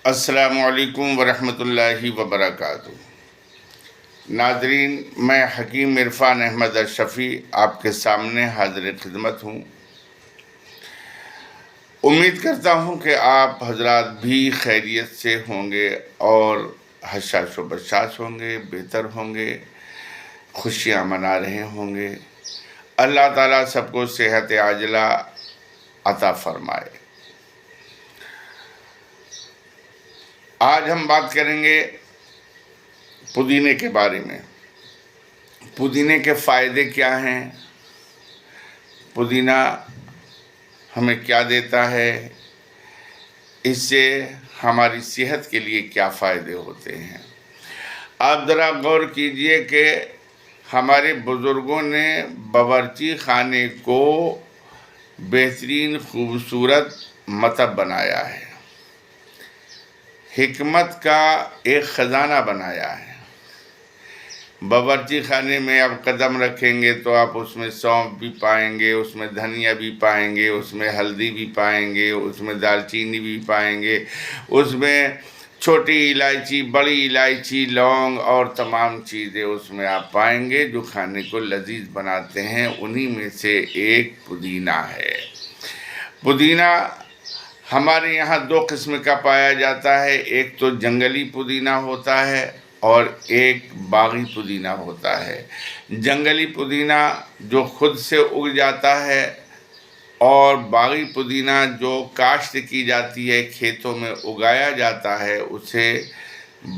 السلام علیکم ورحمۃ اللہ وبرکاتہ۔ ناظرین، میں حکیم عرفان احمد اشرفی آپ کے سامنے حاضر خدمت ہوں۔ امید کرتا ہوں کہ آپ حضرات بھی خیریت سے ہوں گے اور حشاش و بشاش ہوں گے، بہتر ہوں گے، خوشیاں منا رہے ہوں گے۔ اللہ تعالیٰ سب کو صحت عاجلہ عطا فرمائے۔ آج ہم بات کریں گے پودینے کے بارے میں۔ پودینے کے فائدے کیا ہیں؟ پودینہ ہمیں کیا دیتا ہے؟ اس سے ہماری صحت کے لیے کیا فائدے ہوتے ہیں؟ آپ ذرا غور کیجئے کہ ہمارے بزرگوں نے باورچی خانے کو بہترین خوبصورت مطب بنایا ہے، حکمت کا ایک خزانہ بنایا ہے۔ باورچی خانے میں آپ قدم رکھیں گے تو آپ اس میں سونف بھی پائیں گے، اس میں دھنیا بھی پائیں گے، اس میں ہلدی بھی پائیں گے، اس میں دال چینی بھی پائیں گے، اس میں چھوٹی الائچی، بڑی الائچی، لونگ اور تمام چیزیں اس میں آپ پائیں گے جو کھانے کو لذیذ بناتے ہیں۔ انہی میں سے ایک پودینہ ہے۔ پودینہ ہمارے یہاں دو قسم کا پایا جاتا ہے، ایک تو جنگلی پودینہ ہوتا ہے اور ایک باغی پودینہ ہوتا ہے۔ جنگلی پودینہ جو خود سے اگ جاتا ہے اور باغی پودینہ جو کاشت کی جاتی ہے، کھیتوں میں اگایا جاتا ہے، اسے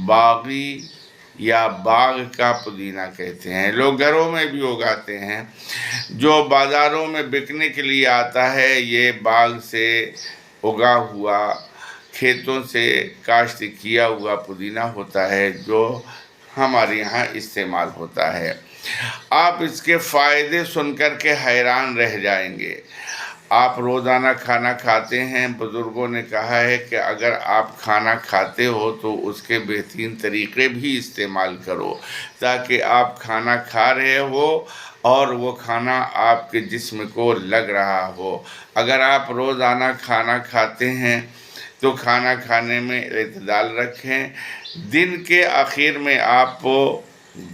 باغی یا باغ کا پودینہ کہتے ہیں۔ لوگ گھروں میں بھی اگاتے ہیں۔ جو بازاروں میں بکنے کے لیے آتا ہے، یہ باغ سے اگا ہوا، کھیتوں سے کاشت کیا ہوا پودینہ ہوتا ہے جو ہمارے یہاں استعمال ہوتا ہے۔ آپ اس کے فائدے سن کر کے حیران رہ جائیں گے۔ آپ روزانہ کھانا کھاتے ہیں، بزرگوں نے کہا ہے کہ اگر آپ کھانا کھاتے ہو تو اس کے بہترین طریقے بھی استعمال کرو تاکہ آپ کھانا کھا رہے ہو اور وہ کھانا آپ کے جسم کو لگ رہا ہو۔ اگر آپ روزانہ کھانا کھاتے ہیں تو کھانا کھانے میں اعتدال رکھیں۔ دن کے آخر میں آپ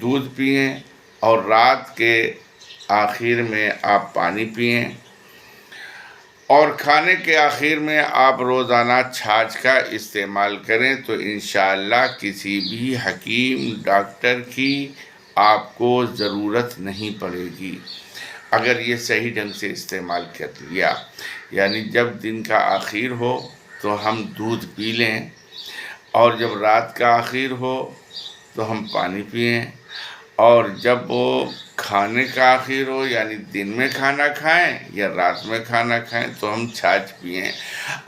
دودھ پئیں اور رات کے آخر میں آپ پانی پئیں، اور کھانے کے آخر میں آپ روزانہ چھاچھ کا استعمال کریں تو انشاءاللہ کسی بھی حکیم ڈاکٹر کی آپ کو ضرورت نہیں پڑے گی اگر یہ صحیح ڈھنگ سے استعمال کر لیا۔ یعنی جب دن کا آخر ہو تو ہم دودھ پی لیں، اور جب رات کا آخر ہو تو ہم پانی پئیں، اور جب وہ کھانے کا آخر ہو یعنی دن میں کھانا کھائیں یا رات میں کھانا کھائیں تو ہم چھاچھ پئیں۔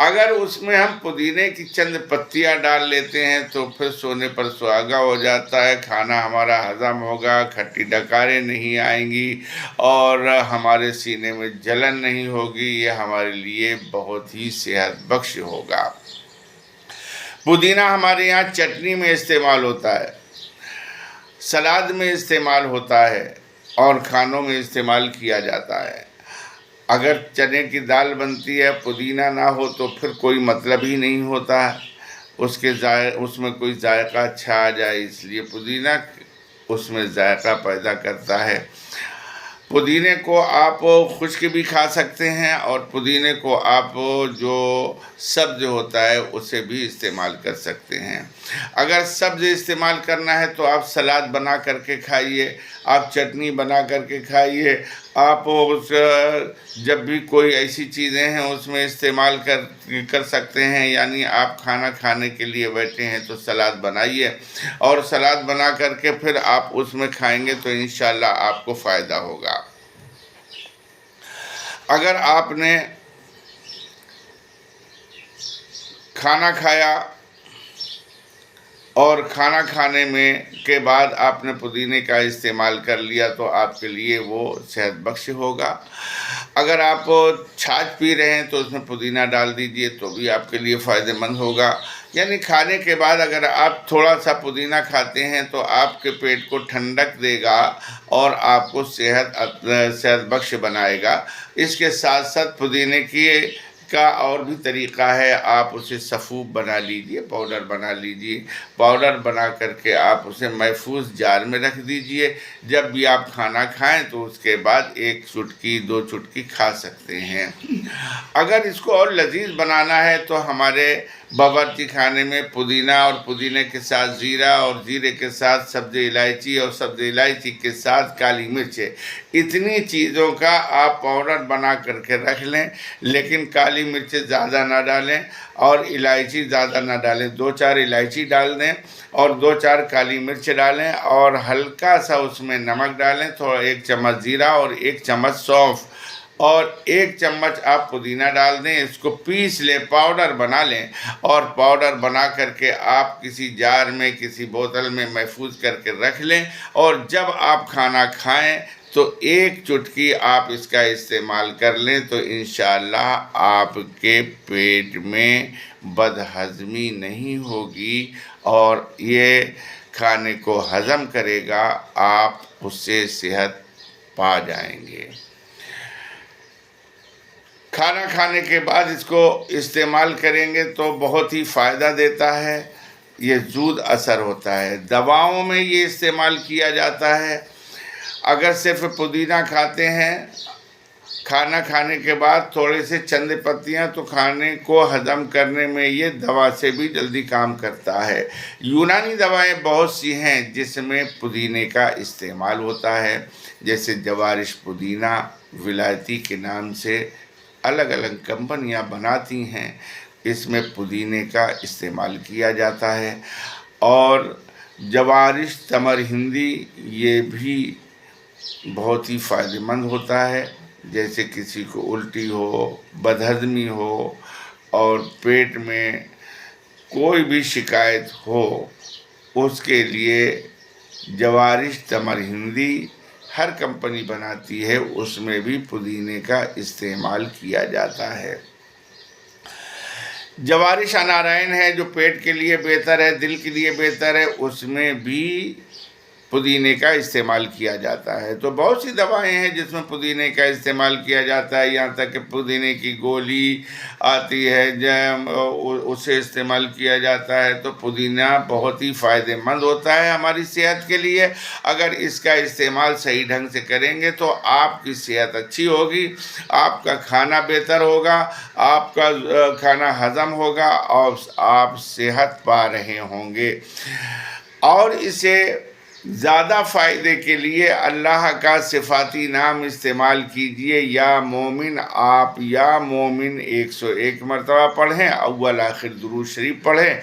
اگر اس میں ہم پودینے کی چند پتیاں ڈال لیتے ہیں تو پھر سونے پر سہاگا ہو جاتا ہے، کھانا ہمارا ہضم ہوگا، کھٹی ڈکاریں نہیں آئیں گی اور ہمارے سینے میں جلن نہیں ہوگی۔ یہ ہمارے لیے بہت ہی صحت بخش ہوگا۔ پودینہ ہمارے یہاں چٹنی میں استعمال ہوتا ہے، سلاد میں استعمال ہوتا ہے اور کھانوں میں استعمال کیا جاتا ہے۔ اگر چنے کی دال بنتی ہے، پودینہ نہ ہو تو پھر کوئی مطلب ہی نہیں ہوتا ہے، اس میں کوئی ذائقہ اچھا آ جائے، اس لیے پودینہ اس میں ذائقہ پیدا کرتا ہے۔ پودینے کو آپ خشک بھی کھا سکتے ہیں اور پودینے کو آپ جو سبز ہوتا ہے اسے بھی استعمال کر سکتے ہیں۔ اگر سبز استعمال کرنا ہے تو آپ سلاد بنا کر کے کھائیے، آپ چٹنی بنا کر کے کھائیے، آپ جب بھی کوئی ایسی چیزیں ہیں اس میں استعمال کر سکتے ہیں۔ یعنی آپ کھانا کھانے کے لیے بیٹھے ہیں تو سلاد بنائیے، اور سلاد بنا کر کے پھر آپ اس میں کھائیں گے تو انشاءاللہ آپ کو فائدہ ہوگا۔ اگر آپ نے کھانا کھایا اور کھانا کھانے کے بعد آپ نے پودینے کا استعمال کر لیا تو آپ کے لیے وہ صحت بخش ہوگا۔ اگر آپ چھاچھ پی رہے ہیں تو اس میں پودینہ ڈال دیجئے تو بھی آپ کے لیے فائدہ مند ہوگا۔ یعنی کھانے کے بعد اگر آپ تھوڑا سا پودینہ کھاتے ہیں تو آپ کے پیٹ کو ٹھنڈک دے گا اور آپ کو صحت بخش بنائے گا۔ اس کے ساتھ ساتھ پودینے کی کا اور بھی طریقہ ہے، آپ اسے سفوف بنا لیجئے، پاؤڈر بنا لیجئے، پاؤڈر بنا کر کے آپ اسے محفوظ جار میں رکھ دیجئے، جب بھی آپ کھانا کھائیں تو اس کے بعد 1 چٹکی 2 چٹکی کھا سکتے ہیں۔ اگر اس کو اور لذیذ بنانا ہے تو ہمارے باورچی خانے میں پودینہ اور پودینے کے ساتھ زیرہ اور زیرے کے ساتھ سبز الائچی اور سبز الائچی کے ساتھ کالی مرچ ہے، اتنی چیزوں کا آپ پاؤڈر بنا کر کے رکھ لیں، لیکن کالی مرچ زیادہ نہ ڈالیں اور الائچی زیادہ نہ ڈالیں، 2-4 الائچی ڈال دیں اور 2-4 کالی مرچ ڈالیں اور ہلکا سا اس میں نمک ڈالیں، تھوڑا 1 چمچ زیرہ اور 1 چمچ سونف اور 1 چمچ آپ پودینہ ڈال دیں، اس کو پیس لیں، پاؤڈر بنا لیں اور پاؤڈر بنا کر کے آپ کسی جار میں کسی بوتل میں محفوظ کر کے رکھ لیں، اور جب آپ کھانا کھائیں تو 1 چٹکی آپ اس کا استعمال کر لیں تو انشاءاللہ آپ کے پیٹ میں بدہضمی نہیں ہوگی اور یہ کھانے کو ہضم کرے گا، آپ اس سے صحت پا جائیں گے۔ کھانا کھانے کے بعد اس کو استعمال کریں گے تو بہت ہی فائدہ دیتا ہے، یہ زود اثر ہوتا ہے۔ دواؤں میں یہ استعمال کیا جاتا ہے، اگر صرف پودینہ کھاتے ہیں کھانا کھانے کے بعد تھوڑے سے چند پتیاں تو کھانے کو ہضم کرنے میں یہ دوا سے بھی جلدی کام کرتا ہے۔ یونانی دوائیں بہت سی ہیں جس میں پودینے کا استعمال ہوتا ہے، جیسے جوارش پودینہ ولایتی کے نام سے الگ الگ کمپنیاں بناتی ہیں، اس میں پودینے کا استعمال کیا جاتا ہے، اور جوارش تمر ہندی یہ بھی بہت ہی فائدہ مند ہوتا ہے، جیسے کسی کو الٹی ہو، بدہضمی ہو اور پیٹ میں کوئی بھی شکایت ہو، اس کے لیے جوارش تمر ہندی ہر کمپنی بناتی ہے، اس میں بھی پودینے کا استعمال کیا جاتا ہے۔ جوارش انارائن ہے جو پیٹ کے لیے بہتر ہے، دل کے لیے بہتر ہے، اس میں بھی پودینے کا استعمال کیا جاتا ہے۔ تو بہت سی دوائیں ہیں جس میں پودینے کا استعمال کیا جاتا ہے، یہاں تک کہ پودینے کی گولی آتی ہے اسے استعمال کیا جاتا ہے۔ تو پودینہ بہت ہی فائدہ مند ہوتا ہے ہماری صحت کے لیے، اگر اس کا استعمال صحیح ڈھنگ سے کریں گے تو آپ کی صحت اچھی ہوگی، آپ کا کھانا بہتر ہوگا، آپ کا کھانا ہضم ہوگا اور آپ صحت پا رہے ہوں گے۔ اور اسے زیادہ فائدے کے لیے اللہ کا صفاتی نام استعمال کیجئے، یا مومن، آپ یا مومن 101 مرتبہ پڑھیں، اول آخر درود شریف پڑھیں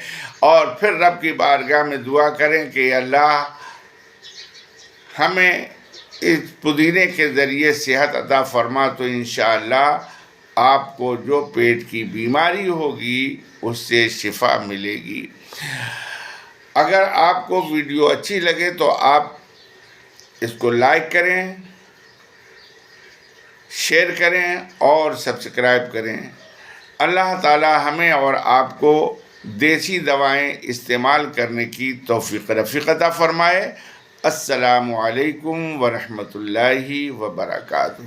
اور پھر رب کی بارگاہ میں دعا کریں کہ اللہ ہمیں اس پودینے کے ذریعے صحت عطا فرما، تو انشاءاللہ آپ کو جو پیٹ کی بیماری ہوگی اس سے شفا ملے گی۔ اگر آپ کو ویڈیو اچھی لگے تو آپ اس کو لائک کریں، شیئر کریں اور سبسکرائب کریں۔ اللہ تعالی ہمیں اور آپ کو دیسی دوائیں استعمال کرنے کی توفیق رفیق عطا فرمائے۔ السلام علیکم ورحمۃ اللہ وبرکاتہ۔